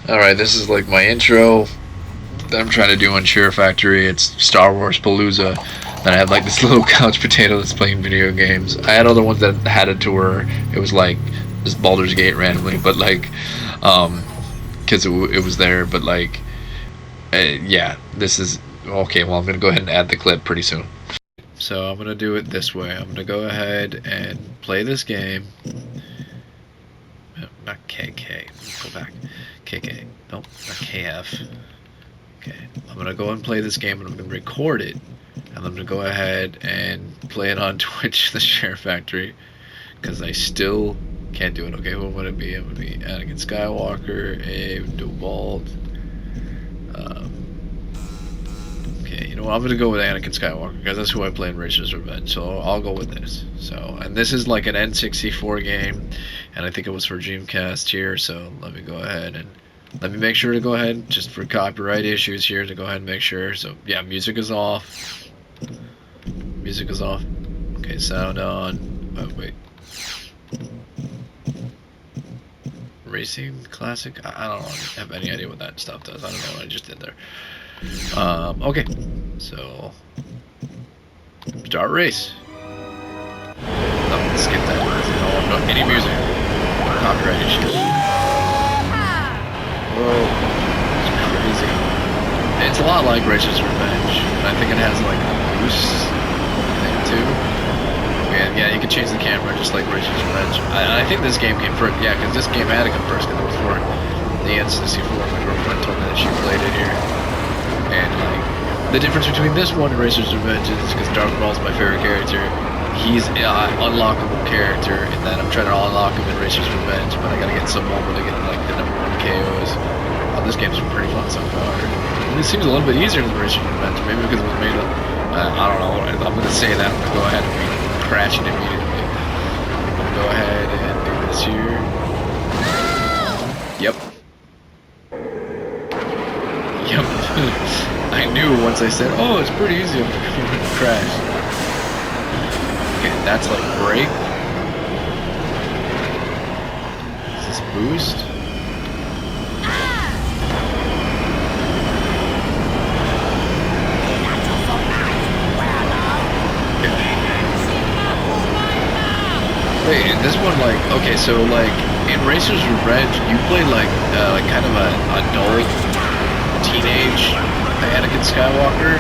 Alright, this is like my intro that I'm trying to do on Cheer Factory. It's Star Wars Palooza. Then I had like this little couch potato that's playing video games. I had other ones that had it to where it was like this Baldur's Gate randomly, but like, because it was there, but like, yeah, this is okay. Well, I'm gonna go ahead and add the clip pretty soon. So I'm gonna do it this way. I'm gonna go ahead and play this game. Not KK. Go back. KK. Nope, not KF. Okay. I'm gonna go and play this game, and I'm gonna record it, and I'm gonna go ahead and play it on Twitch, the Share Factory, because I still can't do it. Okay, what would it be? It would be Anakin Skywalker, a Dewald. Okay, you know what? I'm gonna go with Anakin Skywalker because that's who I play in Rachel's Revenge. So I'll go with this. So, and this is like an N64 game, and I think it was for Dreamcast here. So let me go ahead and let me make sure to go ahead, just for copyright issues here, to go ahead and make sure. So yeah, music is off. Music is off. Okay, sound on. Oh wait. Racing classic. I don't have any idea what that stuff does. I don't know what I just did there. Okay, so start race. Oh, let's skip that. No, any music. Copyright issue. Whoa, it's crazy. It's a lot like Rachel's Revenge. I think it has like a boost thing too. And yeah, you can change the camera just like Rachel's Revenge. I think this game came first. Yeah, because this game had to come first because it was for the N64. My girlfriend told me that she played it here. And like the difference between this one and Racer's Revenge is because Darth Maul's my favorite character. He's an unlockable character, and then I'm trying to unlock him in Racer's Revenge, but I gotta get some moment to get like the #1 KOs. Oh, this game's pretty fun so far. It seems a little bit easier than Racer's Revenge, maybe because it was made of, I don't know. I'm gonna say that. I'm gonna go ahead and be crashing immediately. I'm gonna go ahead and do this here. Yep. Yep. I knew once I said, oh, it's pretty easy, I'm gonna crash. Okay, that's like brake. Is this boost? Okay. Wait, and this one like, okay, so like in Racer's Revenge, you play like kind of an adult teenage Anakin Skywalker,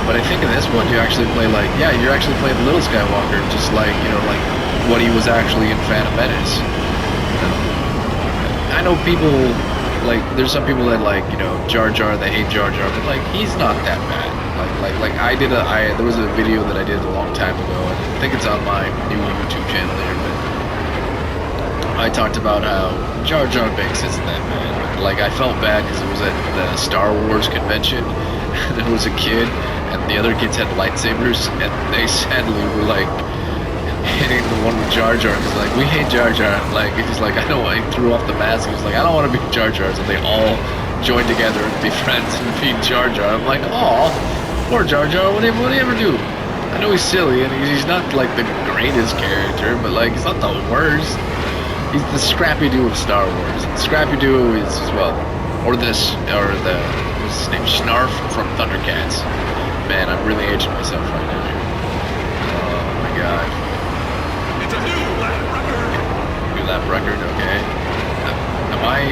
but I think in this one you actually play like, yeah, you're actually playing little Skywalker, just like, you know, like what he was actually in Phantom Menace. I know people, like, there's some people that like, you know, Jar Jar, they hate Jar Jar, but like, he's not that bad. Like there was a video that I did a long time ago, and I think it's on my new YouTube channel there, but I talked about how Jar Jar Binks isn't that bad. Like, I felt bad because it was at the Star Wars convention, and there was a kid, and the other kids had lightsabers, and they sadly were like hitting the one with Jar Jar. He's like, we hate Jar Jar. Like, he's like, I know. I threw off the mask. He was like, I don't want to be Jar Jar. So they all joined together and be friends and beat Jar Jar. I'm like, oh, poor Jar Jar. What did he ever do? I know he's silly, and he's not like the greatest character, but like, he's not the worst. He's the Scrappy Doo of Star Wars. Scrappy Doo is, well, what's his name? Snarf from Thundercats. Man, I'm really aging myself right now here. Oh my god. It's a new lap record. New lap record, okay. Am I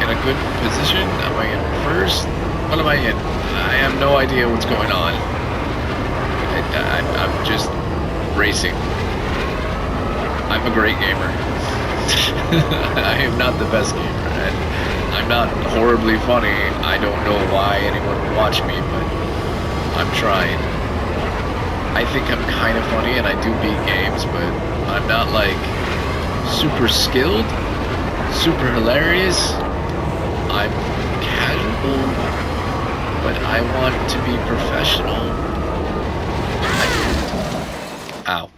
in a good position? Am I in first? What am I in? I have no idea what's going on. I'm just racing. I'm a great gamer. I am not the best gamer, and I'm not horribly funny. I don't know why anyone would watch me, but I'm trying. I think I'm kind of funny, and I do beat games, but I'm not like super skilled, super hilarious. I'm casual, but I want to be professional. Ow.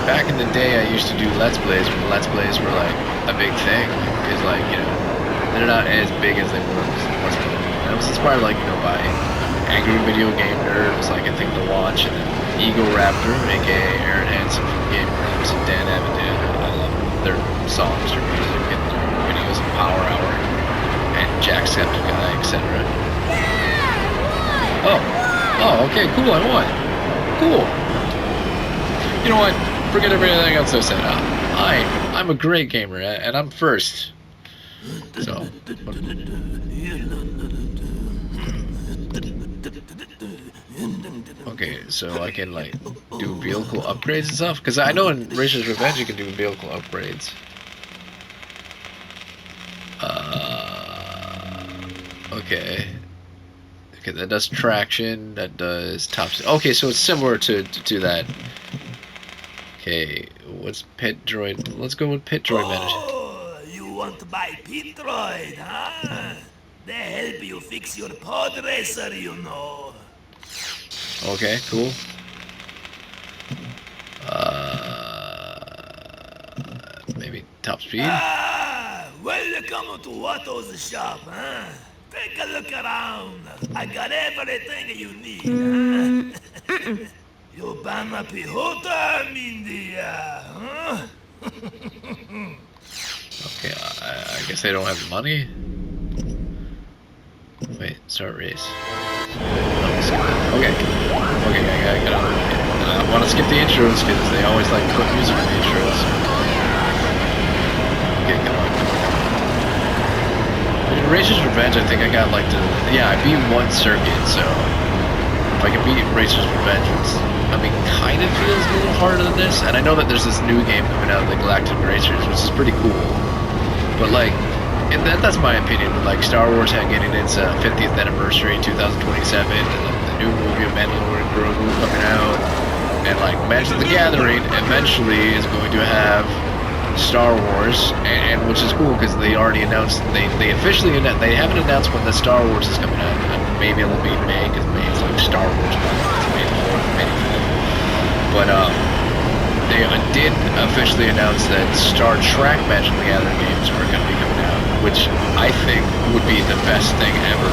Back in the day, I used to do Let's Plays, when Let's Plays were like a big thing, because like, you know, they're not as big as they were once. I was inspired, like, you know, by Angry Video Game Nerd was like a thing to watch, and then Ego Raptor, aka Aaron Hansen from Game Grumps, and Dan Avidan. I love them. They're songs or music in their videos of Power Hour and Jacksepticeye, etc. Oh, okay, cool, I won. Cool. You know what? Forget everything else I said. I'm a great gamer, and I'm first. So. Okay, so I can like do vehicle upgrades and stuff, because I know in Racers Revenge you can do vehicle upgrades. Okay. Okay, that does traction. That does top. Okay, so it's similar to that. Okay, what's Pit Droid? Let's go with Pit Droid Manager. Oh, you want to buy Pit Droid, huh? They help you fix your pod racer, you know. Okay, cool. Maybe top speed. Welcome to Otto's shop, huh? Take a look around. I got everything you need, huh? You banna pihota, Mindia, huh? Okay, I guess they don't have the money. Wait, start race. Okay. Okay, I got it. I want to skip the intros because they always like put music in the intros. Okay, come on. In Racers Revenge, I think I got like I beat one circuit, so if I can beat Racers Revenge, I mean, kind of feels a little harder than this. And I know that there's this new game coming out, the Galactic Racers, which is pretty cool. But like, and that's my opinion. Like Star Wars getting its 50th anniversary in 2027, and like the new movie of Mandalorian Grogu coming out, and like Magic the Gathering eventually is going to have Star Wars, and which is cool because they already announced they officially they haven't announced when the Star Wars is coming out. Maybe it'll be May because May is like Star Wars month. It's May 4th, May 5th. But they did officially announce that Star Trek Magic the Gathering games are going to be coming out, which I think would be the best thing ever,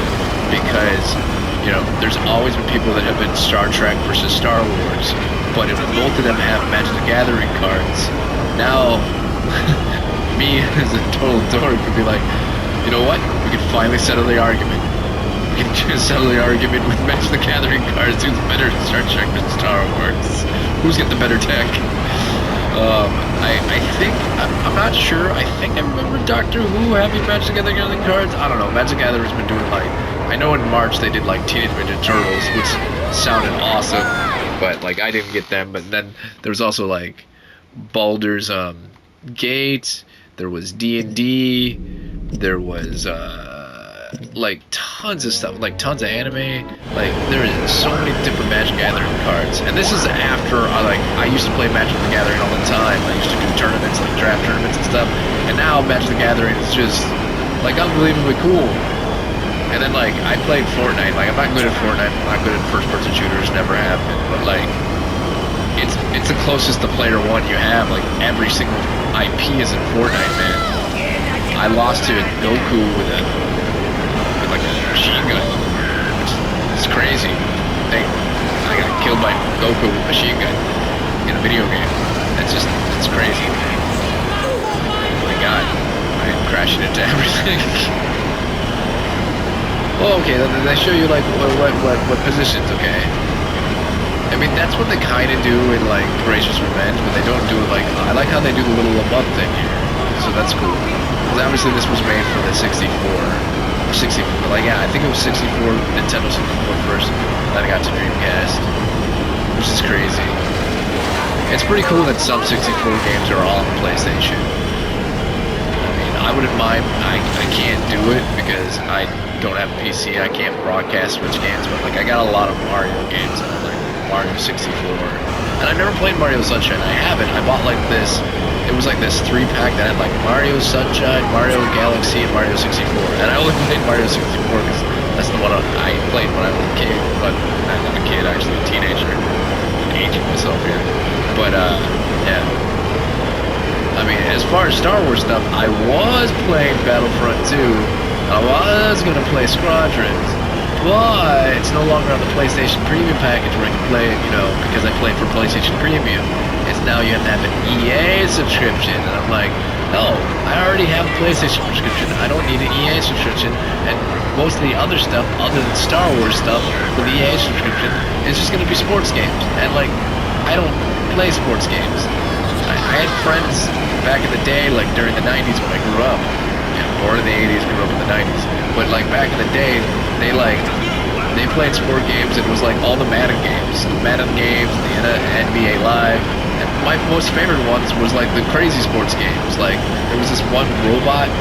because, you know, there's always been people that have been Star Trek versus Star Wars, but if both of them have Magic the Gathering cards, now, me as a total dork could be like, you know what, we can finally settle the argument. We can just settle the argument with Magic the Gathering cards, who's better at Star Trek than Star Wars? Who's got the better tech? I think, I'm not sure, I think I remember Doctor Who having Magic the Gathering cards. I don't know, Magic the Gathering's been doing like, I know in March they did like Teenage Mutant Ninja Turtles, which sounded awesome, but like I didn't get them. But then there was also like Baldur's Gate, there was D&D, there was like tons of stuff, like tons of anime, like there is so many different Magic Gathering cards. And this is after I used to play Magic the Gathering all the time. I used to do tournaments, like draft tournaments and stuff, and now Magic the Gathering is just like unbelievably cool. And then like I played Fortnite. Like I'm not good at Fortnite, I'm not good at first person shooters, never have been, but like it's the closest to player one you have. Like every single IP is in Fortnite, man. I lost to Goku with like a machine gun, which is crazy. I got killed by Goku with a machine gun in a video game. It's crazy. Oh my god, I'm crashing into everything. Oh, okay, they show you like what positions, okay. I mean, that's what they kind of do in like Racers Revenge, but they don't do it like, I like how they do the little above thing here, so that's cool. Because obviously this was made for the 64. 64, like yeah, I think it was 64, Nintendo 64 first, then I got to Dreamcast, which is crazy. It's pretty cool that some 64 games are all on PlayStation. I mean, I wouldn't mind, I can't do it because I don't have a PC, I can't broadcast Switch games, but like I got a lot of Mario games, like Mario 64, and I've never played Mario Sunshine. I haven't. I bought like this, it was like this 3-pack that had like Mario Sunshine, Mario Galaxy, and Mario 64, and I only played Mario 64 because that's the one I played when I was a kid, but I'm not a kid, actually a teenager. I'm aging myself here, but yeah. I mean, as far as Star Wars stuff, I was playing Battlefront 2, I was gonna play Squadrons, but it's no longer on the PlayStation Premium package where I can play it, you know, because I played for PlayStation Premium. It's now you have to have an EA subscription, and I'm like, No, I already have a PlayStation subscription. I don't need an EA subscription, and most of the other stuff, other than Star Wars stuff, with the EA subscription, is just going to be sports games. And like, I don't play sports games. I had friends back in the day, like during the 90s when I grew up, or in the 80s, grew up in the 90s. But like back in the day, they played sport games, and it was like all the Madden games, the NBA Live. And my most favorite ones was like the crazy sports games. Like there was this one robot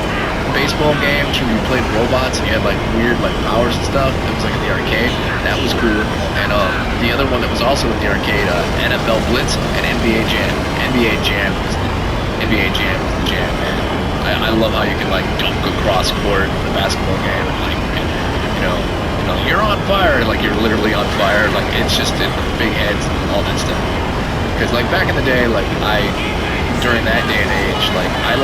baseball game where you played robots and you had like weird like powers and stuff. It was like in the arcade. That was cool. And the other one that was also in the arcade, NFL Blitz and NBA Jam. NBA Jam was the jam, man. I love how you can like dunk across court in the basketball game and like you're on fire, like you're literally on fire. Like it's just in big heads and all that stuff. Because like back in the day, like during that day and age, like I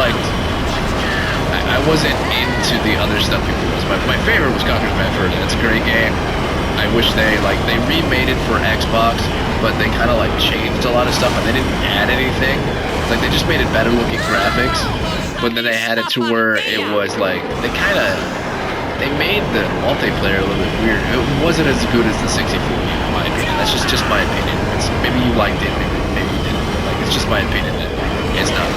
wasn't into the other stuff people was. My favorite was Conker's Bad Fur Day. It's a great game. I wish they remade it for Xbox, but they kind of like changed a lot of stuff and they didn't add anything. Like they just made it better looking graphics, but then they had it to where it was like they made the multiplayer a little bit weird. It wasn't as good as the 64 game, in my opinion. That's just my opinion. Maybe you liked it, maybe you didn't. Like, it's just my opinion that it's not.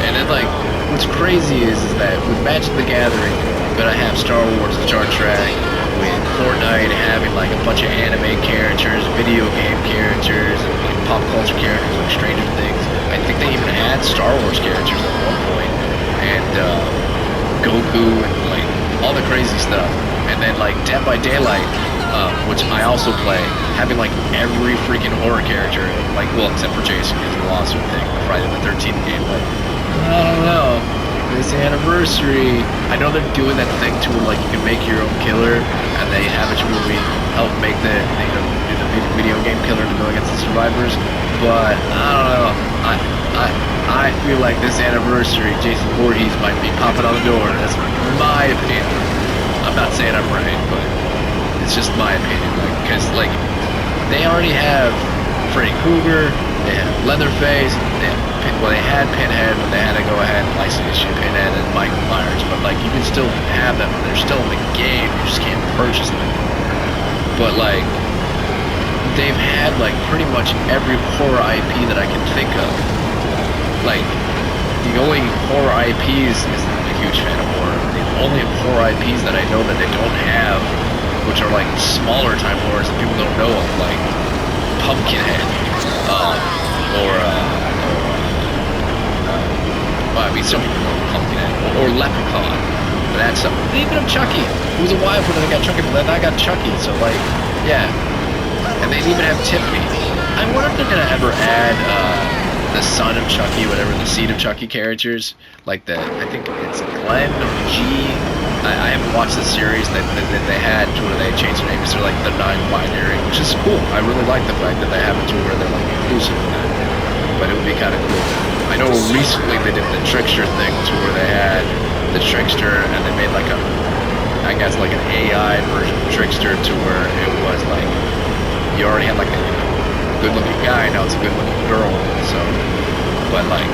And then, like, what's crazy is that with Magic the Gathering, you're gonna have Star Wars, Star Trek, with Fortnite having, like, a bunch of anime characters, video game characters, and like, pop culture characters, like Stranger Things. I think they even had Star Wars characters at one point. And, Goku, and, like, all the crazy stuff. And then, like, Dead by Daylight, which I also play, having like every freaking horror character, like, well, except for Jason, because the lawsuit thing, the Friday the 13th game, but I don't know, this anniversary, I know they're doing that thing to where, like, you can make your own killer, and they have it to where we help make the video game killer to go against the survivors, but I don't know, I feel like this anniversary, Jason Voorhees might be popping on the door. That's my opinion. I'm not saying I'm right, but it's just my opinion, because like they already have Freddy Krueger, they have Leatherface, they had Pinhead, but they had to go ahead and license Pinhead and Michael Myers, but like you can still have them, they're still in the game, you just can't purchase them anymore. But like they've had like pretty much every horror IP that I can think of. Like the only horror IPs is I'm a huge fan of horror. The only horror IPs that I know that they don't have, which are like smaller time horrors that people don't know of, like Pumpkinhead, well, I mean, some people know Pumpkinhead, or Leprechaun. But that's something. They even have Chucky. It was a while before they got Chucky, but then I got Chucky. So like, yeah. And they even have Tiffany. I wonder if they're gonna ever add the son of Chucky, whatever, the seed of Chucky characters, like I think it's Glenn or G. I haven't watched the series that they had to where they changed their names to like the non-binary, which is cool. I really like the fact that they have it to where they're like inclusive of that. But it would be kind of cool. I know recently they did the Trickster thing to where they had the Trickster and they made like I guess like an AI version of Trickster to where it was like you already had like a good-looking guy, now it's a good-looking girl. So, but like,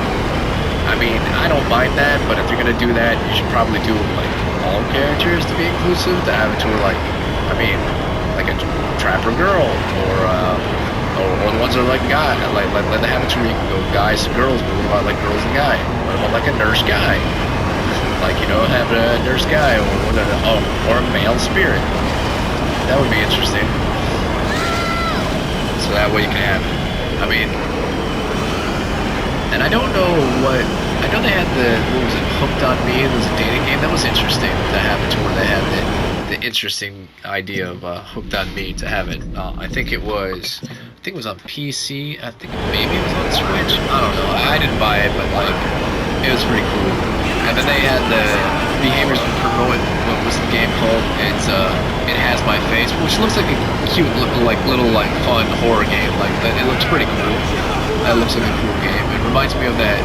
I mean, I don't mind that, but if you're gonna do that, you should probably do like all characters to be inclusive, to have it to where like, I mean, like a trapper girl, or the ones that are like guy, like let them have it to where you can go guys to girls, but what about like girls and guy? What about like a nurse guy? Like, you know, have a nurse guy, or a male spirit. That would be interesting. So that way you can have it. I mean, and I don't know I know they had what was it, Hooked on Me, it was a dating game, that was interesting to have it to where they had the interesting idea of Hooked on Me to have it. I think it was on PC, I think maybe it was on Switch, I don't know, I didn't buy it, but like, it was pretty cool. And then they had the Behaviors Promote, what was the game called? It's It Has My Face, which looks like a cute little fun horror game. Like it looks pretty cool. That looks like a cool game. It reminds me of that.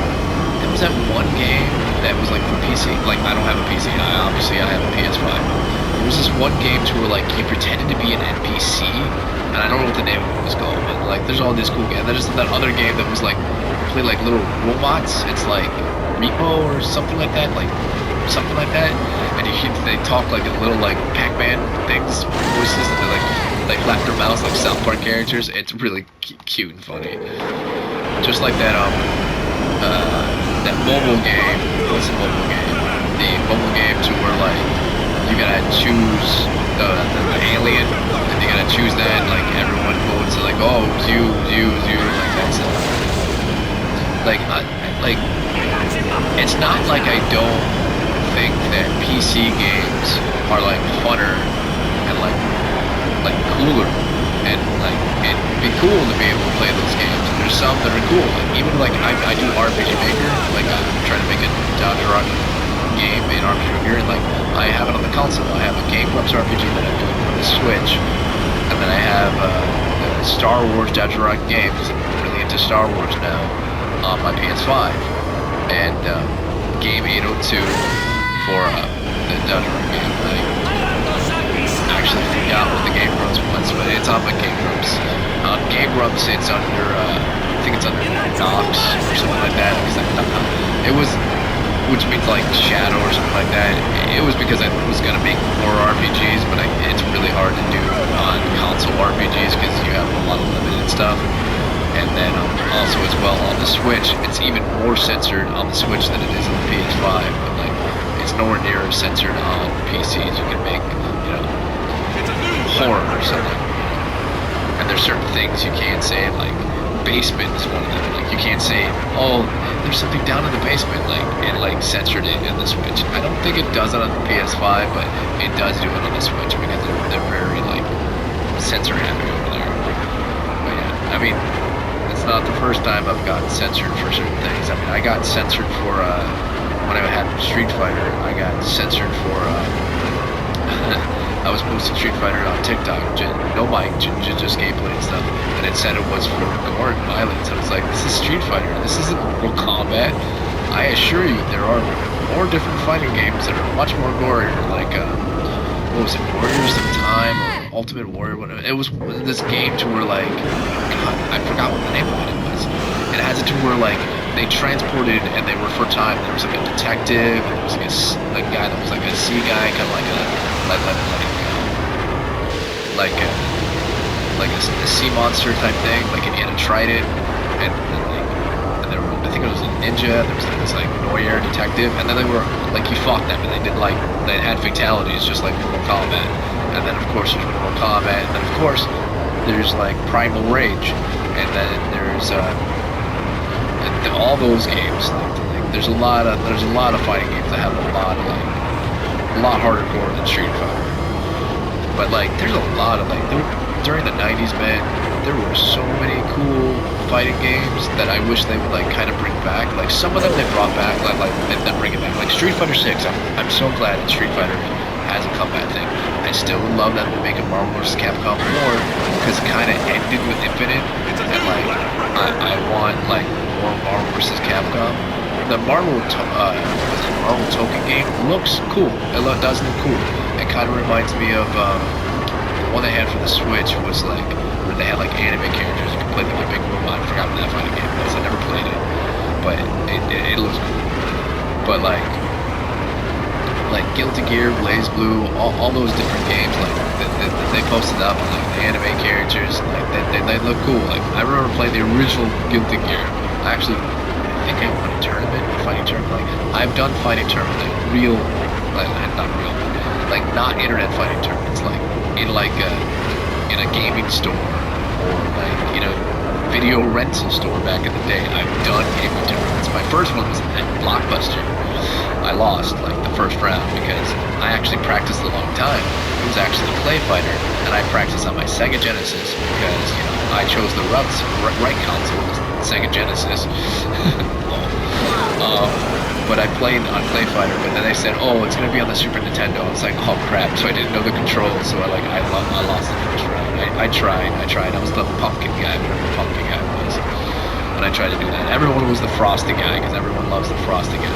There was that one game that was like for PC. Like I don't have a PC. Obviously I have a PS5. There was this one game to where like you pretended to be an NPC, and I don't know what the name of it was called, but like there's all these cool games. There's that other game that was like you play like little robots. It's like Repo or something like that, and they talk like a little like Pac-Man things, voices, and they flap their mouths like South Park characters. It's really cute and funny. Just like that that mobile game. What's the mobile game? The mobile game to where like you gotta choose the alien, and you gotta choose that. Like everyone votes like, oh, it's you, like that's it. Like it's not like I don't think that PC games are like funner and like cooler, and like it'd be cool to be able to play those games. And there's some that are cool. Like, even like I do RPG Maker, like I'm trying to make a Dodge Rock game in RPG Maker, and like I have it on the console. I have a Game Grumps RPG that I'm doing for the Switch, and then I have Star Wars Dodge Rock games. I'm really into Star Wars now on my PS5, and Game 802 for the Dodge Rock game. I actually forgot what the Game Grumps was, but it's on my Game Grumps. On Game Grumps, it's under, I think it's under Docs or something like that. It was, which means like Shadow or something like that. It was because I was gonna make more RPGs, but it's really hard to do on console RPGs because you have a lot of limited stuff. And then also as well on the Switch, it's even more censored on the Switch than it is on the PS5. But like, it's nowhere near as censored on PCs. You can make, you know, horror or something. And there's certain things you can't say, like basement is one of them. Like you can't say, oh, there's something down in the basement, like it like censored it in the Switch. I don't think it does it on the PS5, but it does do it on the Switch because they're very like censor happy over there. But yeah, I mean, it's not the first time I've gotten censored for certain things. I mean, I got censored for when I had Street Fighter. I got censored for I was posting Street Fighter on TikTok, no mic, just gameplay and stuff, and it said it was for gore and violence. I was like, this is Street Fighter, this isn't Mortal Kombat. I assure you, there are more different fighting games that are much more gory, like, what was it, Warriors of Time, or Ultimate Warrior, whatever. It was this game to where, like, God, I forgot what the name of it was. It has it to where, like, they transported and they were for time. There was like a detective, and there was like a guy that was like a sea guy, kind of like a sea monster type thing, like Indiana Trident, and there were, I think it was a ninja. There was like this like Noir detective, and then they were like you fought them, and they had fatalities just like Mortal Kombat. And then of course there's Mortal Kombat, and then of course there's like Primal Rage, and then there's all those games. Like, there's a lot of fighting games that have a lot harder core than Street Fighter. But like, there's a lot of during the 90s, man, there were so many cool fighting games that I wish they would like kind of bring back. Like some of them they brought back, like they bring it back. Like Street Fighter 6, I'm so glad that Street Fighter has a comeback thing. I still would love that they're making Marvel vs. Capcom more because it kind of ended with Infinite, and like I want like more Marvel vs. Capcom. The Marvel Token game looks cool. It does look cool. It kind of reminds me of the one they had for the Switch was like where they had like anime characters. You could play like a big robot. I forgot what that fighting game was. I never played it, but it looks cool. But like Guilty Gear, Blaze Blue, all those different games, like they posted up like the anime characters, like they look cool. Like I remember playing the original Guilty Gear. I think I won a tournament, a fighting tournament. Like I've done fighting tournaments, like real, like not real, like not internet fighting tournaments, like in in a gaming store or like video rental store back in the day. I've done gaming tournaments. My first one was at Blockbuster. I lost like the first round because I actually practiced a long time. It was actually a Play Fighter, and I practiced on my Sega Genesis because I chose the right console, Sega Genesis. But I played on Play Fighter, but then they said, oh, it's gonna be on the Super Nintendo. I was like, oh crap! So I didn't know the controls, so I lost the first round. I tried. I was the pumpkin guy, whatever the pumpkin guy was, and I tried to do that. Everyone was the frosty guy because everyone loves the frosty guy.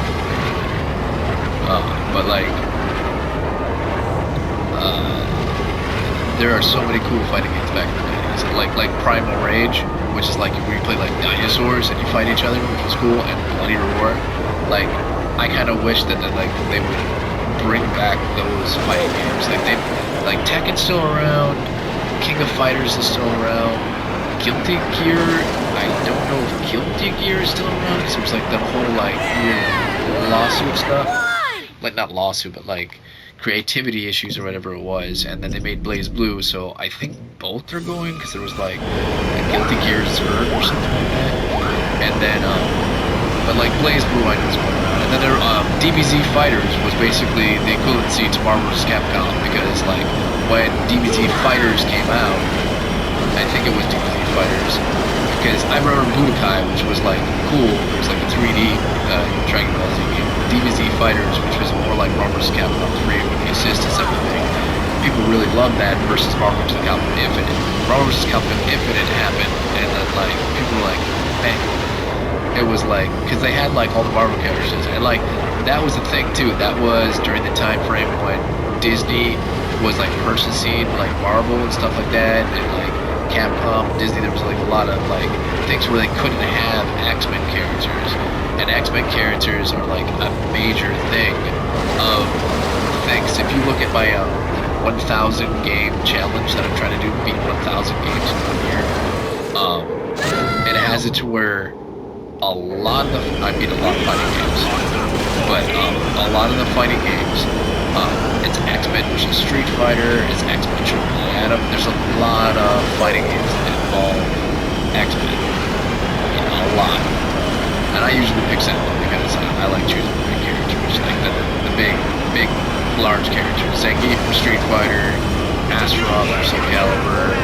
But like, there are so many cool fighting games back in the 90s. Like Primal Rage, which is like where you play like dinosaurs and you fight each other, which was cool, and Bloody Roar. like, I kind of wish that like they would bring back those fighting games. Like Tekken's still around, King of Fighters is still around, Guilty Gear. I don't know if Guilty Gear is still around because it was like the whole like weird lawsuit stuff. Like not lawsuit, but like creativity issues or whatever it was. And then they made Blaze Blue, so I think both are going because there was like a Guilty Gear Zerg or something like that. And then but like Blaze Blue, I know is going around. And then there, DBZ Fighters was basically the equivalency to Marvel vs. Capcom because like when DBZ Fighters came out, I think it was DBZ Fighters, because I remember Budokai, which was like cool. It was like a 3D Dragon Ball Z game. DBZ Fighters, which was more like Marvel vs. Capcom 3 with the assist and everything. People really loved that versus Marvel vs. Capcom Infinite. Marvel vs. Capcom Infinite happened, and then like people were like, man. It was like, because they had like all the Marvel characters, and like that was the thing too. That was during the time frame when Disney was like purchasing like Marvel and stuff like that, and like Capcom, Disney. There was like a lot of like things where they couldn't have X-Men characters, and X-Men characters are like a major thing of things. If you look at my 1,000 game challenge that I'm trying to do, beat 1,000 games in 1 year, it has it to where a lot of the, I beat a lot of fighting games, but a lot of the fighting games, it's X-Men versus Street Fighter, it's X-Men Triple Atom. There's a lot of fighting games that involve X-Men, a lot. And I usually pick Sentinel because I like choosing the big characters, like the big, large characters. Zangief from Street Fighter, Astaroth from Soul Calibur,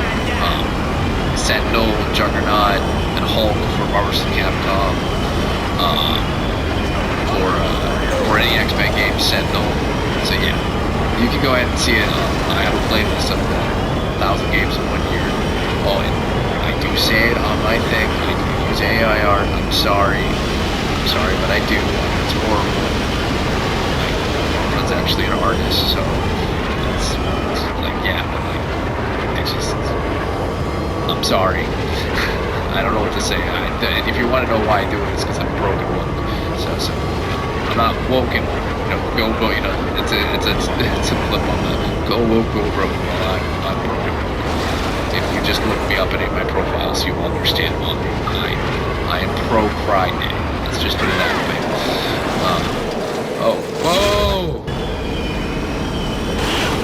Sentinel, Juggernaut, and Hulk for Marvel vs. Capcom, for any X-Men game, Sentinel. So yeah, you can go ahead and see it. I have a playlist of 1,000 games in 1 year. Oh, and I do say it on my thing. I do use AI art. I'm sorry, but I do. It's horrible. My friend's actually an artist, so it's like, yeah, but like, it's just, I'm sorry. I don't know what to say. If you want to know why I do it, it's because I'm broken woke. So I'm not woke and go. It's a flip on the go woke, go broke. Well, I'm broken woke. If you just look me up at any of my profiles, you will understand why. I am pro Pride Day. Let's just do it that way. Whoa!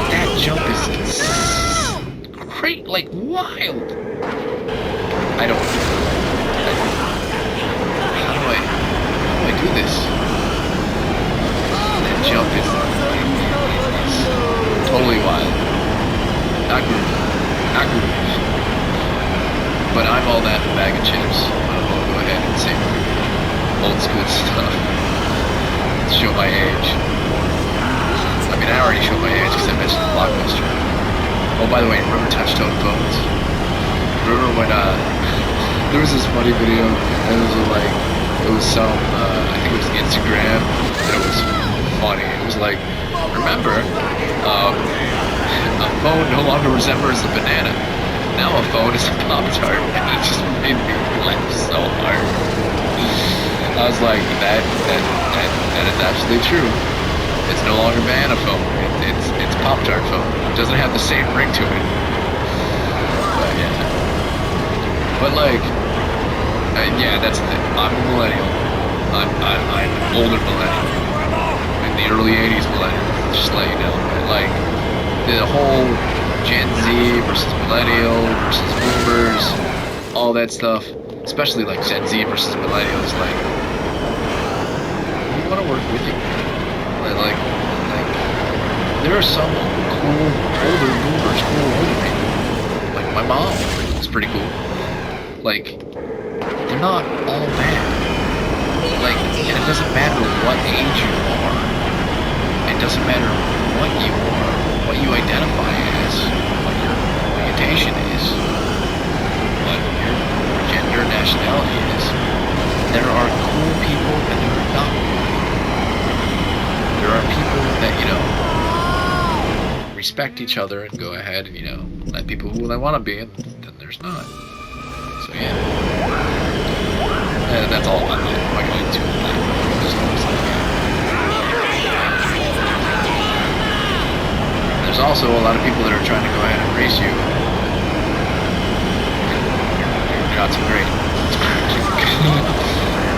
That jump is great, like wild. I don't. How do I do this? That jump is totally wild. Not good. But I'm all that in a bag of chips. I'm gonna go ahead and say old school stuff. Show my age. I mean, I already showed my age because I mentioned the Blockbuster. Oh, by the way, remember touch-tone phones? Remember when there was this funny video, and it was some, I think it was Instagram, and it was funny. It was like, remember, a phone no longer resembles a banana. Now a phone is a Pop-Tart, and it just made me laugh so hard. I was like, that is absolutely true. It's no longer banana phone. It's Pop-Tart phone. It doesn't have the same ring to it. But yeah. But like, yeah, that's the thing. I'm a millennial. I'm an older millennial. In the early 80s millennial. Just let you know. But like, the whole Gen Z versus millennial versus boomers, all that stuff, especially like Gen Z versus millennials, like, we want to work with you. Like, there are some cool older boomers, cool older people. Like my mom is pretty cool. Like, they're not all bad. Like, and it doesn't matter what age you are. It doesn't matter what you are, what you identify as, what your orientation is, what your gender, nationality is. There are cool people and there are not cool people. There are people that, respect each other and go ahead and, let people who they want to be, and then there's not. So yeah. And that's all about that. I'm not going to that. also a lot of people that are trying to go ahead and race you. You're not so great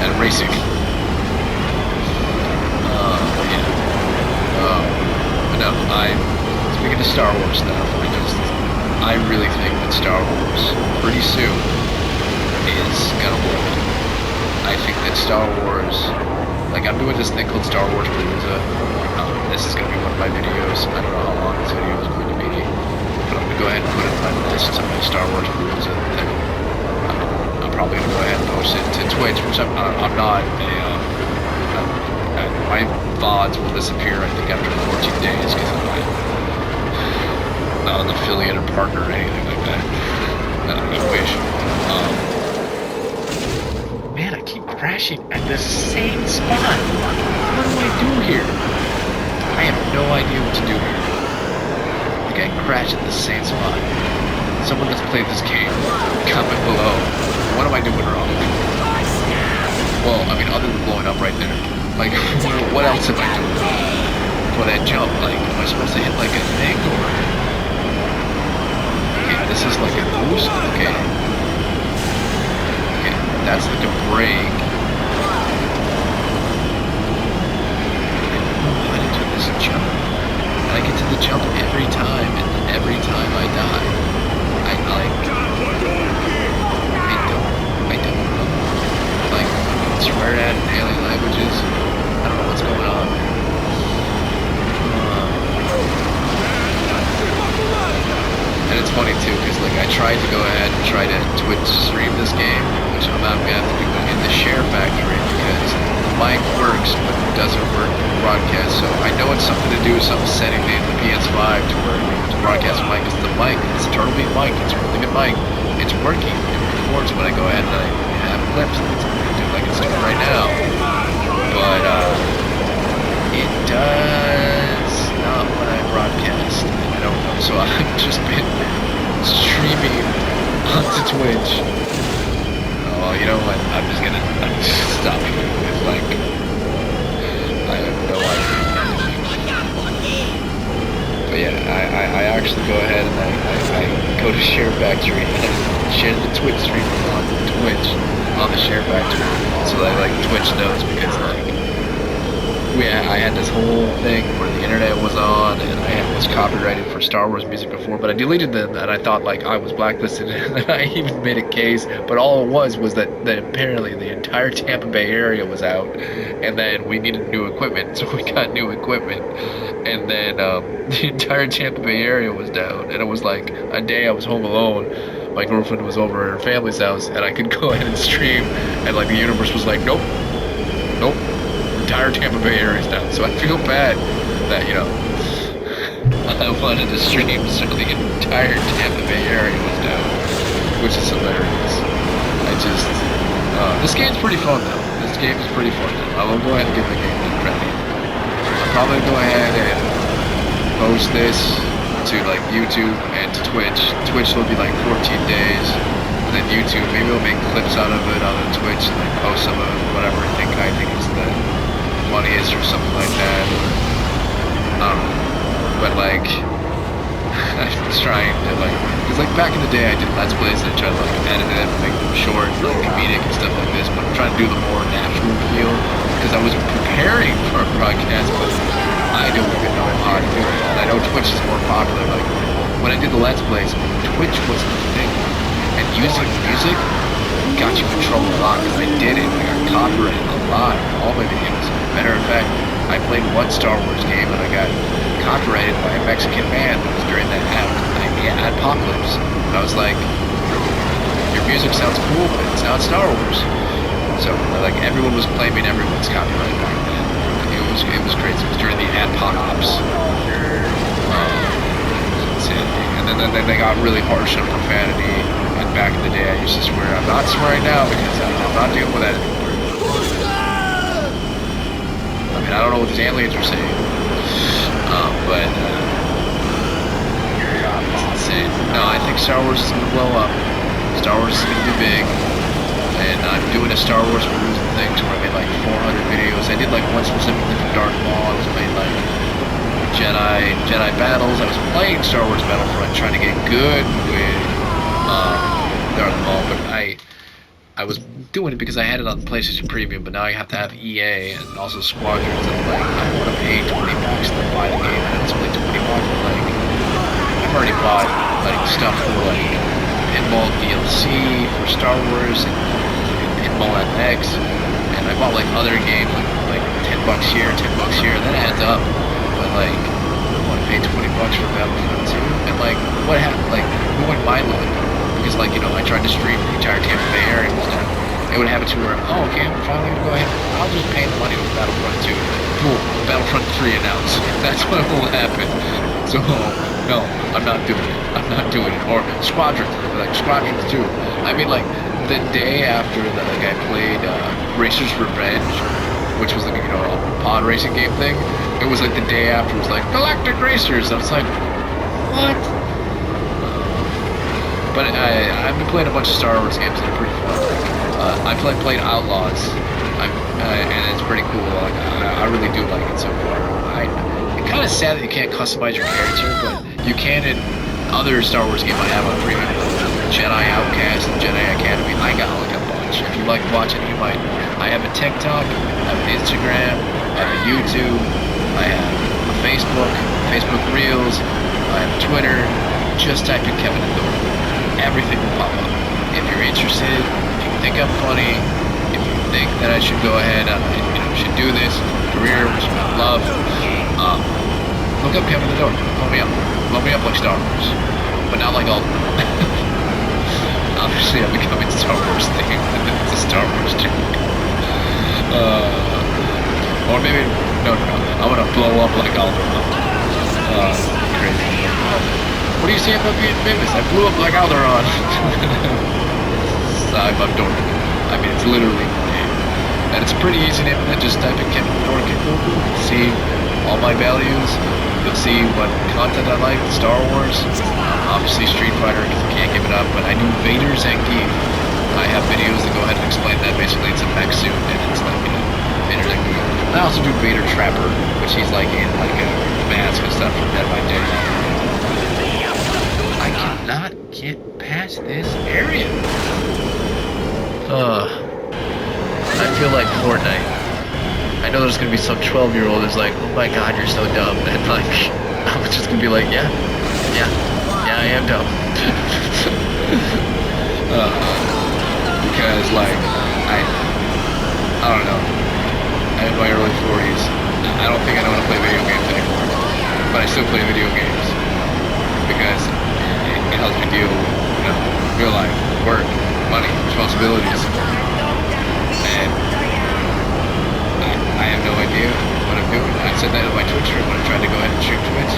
at racing. But no, speaking of Star Wars stuff, I really think that Star Wars pretty soon is gonna work. I think that Star Wars, like I'm doing this thing called Star Wars Palooza. This is gonna be one of my videos. I don't know how long this video is going to be, but I'm gonna go ahead and put it on my list of my Star Wars Palooza thing. I'm probably gonna go ahead and post it to Twitch, which I'm not my VODs will disappear, I think, after 14 days because I'm not an affiliate or partner or anything like that. I wish. Man, I keep crashing at the same spot. What do I do here? I have no idea what to do here. I think I crash at the same spot. Someone that's played this game, comment below. What am I doing wrong? Well, I mean, other than blowing up right there. Like, what else am I doing for that jump? Like, am I supposed to hit like a thing or? Okay, this is like a boost. Okay. Okay, that's like a brake. How to do this jump? And I get to the jump every time, and every time I die, I don't know. Like, swear at in alien languages. I don't know what's going on. And it's funny too, because like I tried to go ahead and try to Twitch stream this game, which I'm not gonna have to do in the share factory because the mic works but it doesn't work in the broadcast. So I know it's something to do with some setting in the PS5 to where the broadcast mic is the mic. It's a Turtle Beam mic. It's a really good mic. It's working. It records when I go ahead and I have clips. It's doing like it's doing right now. But it does not when I broadcast. I don't know. So I've just been streaming onto Twitch. Oh, you know what? I'm just stopping with like I have no idea. But yeah, I actually go ahead and I go to Share Factory and share the Twitch stream on Twitch on the Share Factory, so that like Twitch knows because like I had this whole thing where the internet was on and I was copyrighted for Star Wars music before, but I deleted them and I thought like I was blacklisted and I even made a case, but all it was that apparently the entire Tampa Bay area was out and then we needed new equipment, so we got new equipment and then the entire Tampa Bay area was down and it was like a day I was home alone. My girlfriend was over at her family's house and I could go ahead and stream and like the universe was like, nope, entire Tampa Bay area is down. So I feel bad that, you know, I wanted to stream so the entire Tampa Bay area was down, which is hilarious. This game's pretty fun though. This game is pretty fun though. I will go ahead and give the game a credit. I'll probably go ahead and post this to like YouTube and to Twitch. Twitch will be like 14 days. And then YouTube, maybe we'll make clips out of it on the Twitch and like post some of whatever I think is the funniest or something like that. But like I was trying to like, because like back in the day I did Let's Plays and I tried to like edit it and make them short, like comedic and stuff like this, but I'm trying to do the more natural feel because I was preparing for a broadcast, but I don't even know how to do it. And I know Twitch is more popular. Like when I did the Let's Plays, Twitch was the thing, and using music got you in trouble a lot because I did it. I got copyrighted a lot in all my videos. Matter of fact, I played one Star Wars game and I got copyrighted by a Mexican band that was during that apocalypse. And I was like, your music sounds cool, but it's not Star Wars. So like everyone was claiming everyone's copyright back then. It was crazy. It was during the apocalypse. And then they got really harsh on profanity. And back in the day, I used to swear. I'm not swearing now because I'm not dealing with that anymore. I mean, I don't know what these aliens are saying, but it's insane. No, I think Star Wars is gonna blow up. Star Wars is gonna be big. And I'm doing a Star Wars Palooza thing where I made like 400 videos. I did like one specifically for Darth Maul. I was made like Jedi battles. I was playing Star Wars Battlefront, trying to get good with Darth Maul, but I was doing it because I had it on PlayStation Premium, but now I have to have EA and also Squadrons, and like I don't want to pay $20 to buy the game. And it's only $20, but like I've already bought like stuff for like Pinball DLC for Star Wars and Pinball FX, and I bought like other games like $10 here, $10 here, and that adds up. But like I don't want to pay $20 for Battlefront 2, and like what happened? Like ruined my luck. Because, like, you know, I tried to stream the entire Tampa Bay area and stuff. It would happen to where, oh, okay, I'm finally going to go ahead. I'll just pay the money with Battlefront 2. Boom, Battlefront 3 announced. That's what will happen. So, no, I'm not doing it. I'm not doing it. Or Squadrons, like Squadrons 2. I mean, like, the day after I played Racer's Revenge, which was, like, you know, a pod racing game thing, it was, like, the day after, it was, like, Galactic Racers. I was like, what? But I've been playing a bunch of Star Wars games that are pretty fun. I played Outlaws, and it's pretty cool. Like, I really do like it so far. It's kind of sad that you can't customize your character, but you can in other Star Wars games I have on premium. Jedi Outcast and Jedi Academy. I got like a bunch. If you like watching, you might. I have a TikTok, I have an Instagram, I have a YouTube, I have a Facebook Reels, I have Twitter. Just type in Kevin and Thor. Everything will pop up. If you're interested, if you think I'm funny, if you think that I should go ahead and should do this career, which I love, look up Kevin the Door. Blow me up. Blow me up like Star Wars. But not like all of them. Obviously, I'm becoming Star Wars thing. It's a Star Wars joke. Or maybe, no. I want to blow up like all of them. Crazy. What do you say about being famous? I blew up like Alderaan. I'm dork. I mean, it's literally the name. And it's pretty easy to implement. Just type in Kevin Dork in Google. You'll see all my values. You'll see what content I like, Star Wars. Obviously Street Fighter, because I can't give it up. But I do Vader Zangief. I have videos that go ahead and explain that. Basically, it's a mech suit, and it's like Vader Zangief. I also do Vader Trapper, which he's like in like a mask and stuff from Dead by Daylight. I cannot get past this area. I feel like Fortnite. I know there's gonna be some 12-year-old who's like, oh my god, you're so dumb. And like, I'm just gonna be like, yeah, I am dumb. Because like, I don't know. I'm in my early 40s. I don't think I know how to play video games anymore. But I still play video games. Because it helps me deal with, real life, work, money, responsibilities. And I have no idea what I'm doing. I said that in my Twitch stream when I tried to go ahead and shoot Twitch.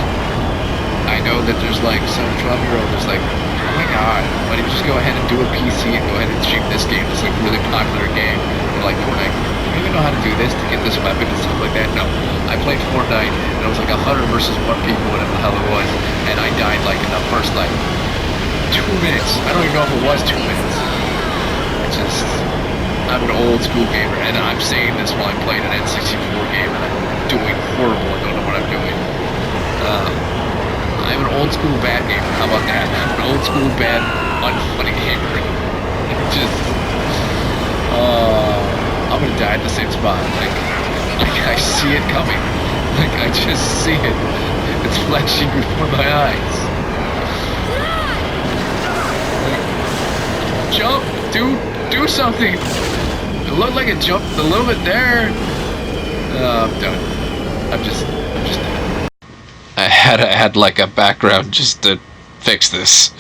I know that there's like some 12-year-old that's like, oh my god, why don't you just go ahead and do a PC and go ahead and shoot this game? It's like a really popular game. And like Fortnite, I don't even know how to do this to get this weapon and stuff like that. No, I played Fortnite and it was like 100 versus 1 people, whatever the hell it was. And I died like in the first like 2 minutes. I don't even know if it was 2 minutes. It's just, I'm an old school gamer, and I'm saying this while I'm playing an N64 game, and I'm doing horrible. I don't know what I'm doing. I'm an old school bad gamer. How about that? I'm an old school bad, unfunny gamer. Just, I'm gonna die at the same spot. Like I see it coming. Like I just see it. It's flashing before my eyes. Jump, dude, do something. It looked like it jumped a little bit there. I'm done. I'm just done. I had like a background just to fix this.